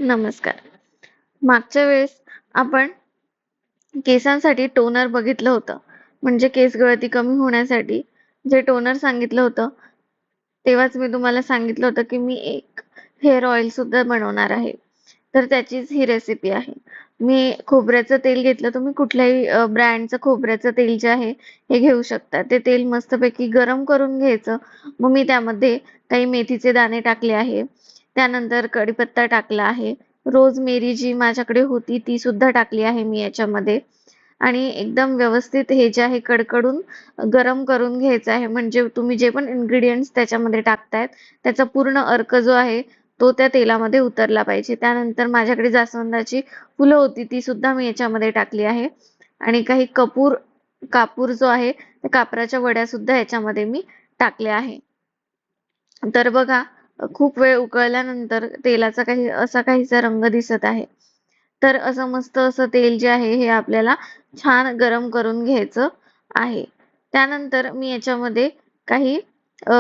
नमस्कार. मागच्या वेळेस आपण केसांसाठी टोनर बघितलं होतं. म्हणजे केस गळती कमी होण्यासाठी जे टोनर सांगितलं होतं, तेव्हाच मी तुम्हाला सांगितलं होतं, की मी एक हेअर ऑइल सुद्धा बनवणार आहे. तर त्याचीच ही रेसिपी आहे. मी खोबऱ्याचं तेल घेतलं. तुम्ही कुठल्याही ब्रँडचं खोबऱ्याचं तेल जे आहे, हे घेऊ शकता. ते तेल मस्तपैकी गरम करून घ्यायचं. मग मी त्यामध्ये काही मेथीचे दाणे टाकले आहे. त्यानंतर कढीपत्ता टाकला आहे. रोजमेरी जी माझ्याकडे होती ती सुद्धा टाकली आहे मी याच्यामध्ये आणि एकदम व्यवस्थित हे जे आहे कडकडून गरम करून घ्यायचं आहे. म्हणजे तुम्ही जे पण इन्ग्रीडियंट्स त्याच्यामध्ये टाकतायत त्याचा पूर्ण अर्क जो आहे तो त्या तेलामध्ये उतरला पाहिजे. त्यानंतर माझ्याकडे जास्वंदाची फुलं होती ती सुद्धा मी याच्यामध्ये टाकली आहे आणि काही कापूर जो आहे त्या कापराच्या वड्या सुद्धा याच्यामध्ये मी टाकल्या आहे. तर बघा खूप वेळ उकळल्यानंतर तेलाचा असा काहीसा रंग दिसत आहे. तर असं मस्त असं तेल जे आहे हे आपल्याला छान गरम करून घ्यायचं आहे. त्यानंतर मी याच्यामध्ये काही अ,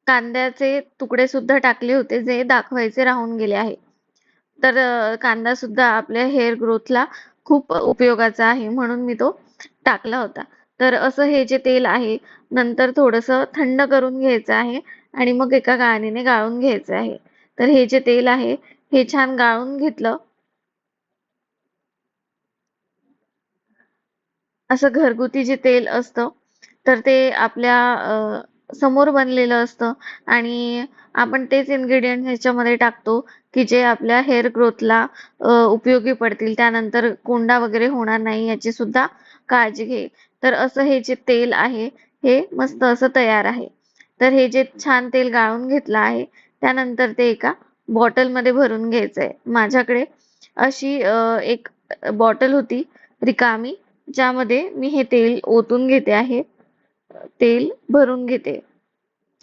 कांद्याचे तुकडे सुद्धा टाकले होते जे दाखवायचे राहून गेले आहे. तर कांदा सुद्धा आपल्या हेअर ग्रोथला खूप उपयोगाचा आहे म्हणून मी तो टाकला होता. तर असं हे जे तेल आहे नंतर थोडंसं थंड करून घ्यायचं आहे आणि मग एका गाळणीने गाळून घ्यायचं आहे. तर हे जे तेल आहे हे छान गाळून घेतलं. असं घरगुती जे तेल असतं तर ते आपल्या समोर बनलेलं असतं आणि आपण तेच इन्ग्रीडियंट ह्याच्यामध्ये टाकतो की जे आपल्या हेअर ग्रोथला उपयोगी पडतील. त्यानंतर कोंडा वगैरे होणार नाही याची सुद्धा काळजी घे. तर असं हे जे तेल आहे हे मस्त असं तयार आहे. तर हे जे छान तेल गाळून घेतलं आहे त्यानंतर ते एका बॉटलमध्ये भरून घ्यायचं आहे. माझ्याकडे अशी एक बॉटल होती रिकामी ज्यामध्ये मी हे तेल ओतून घेते आहे. तेल भरून घेते.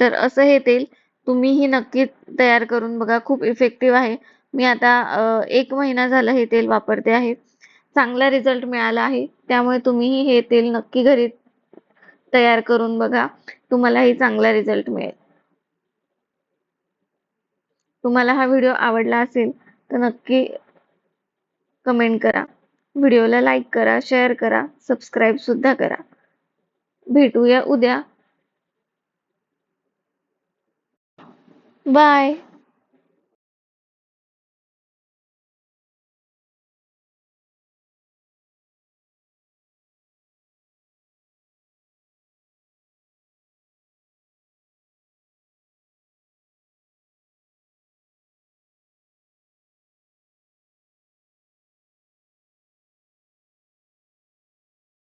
तर असं हे तेल तुम्हीही नक्की तयार करून बघा. खूप इफेक्टिव्ह आहे. मी आता 1 महिना झाला हे तेल वापरते आहे. चांगला रिझल्ट मिळाला आहे. त्यामुळे तुम्हीही हे तेल नक्की घरी तयार करून बघा. तुम्हालाही चांगला रिझल्ट मिळेल. तुम्हाला हा व्हिडिओ आवडला असेल तर नक्की कमेंट करा. व्हिडिओला लाईक करा, शेअर करा, सबस्क्राईब सुद्धा करा. भेटूया उद्या. बाय.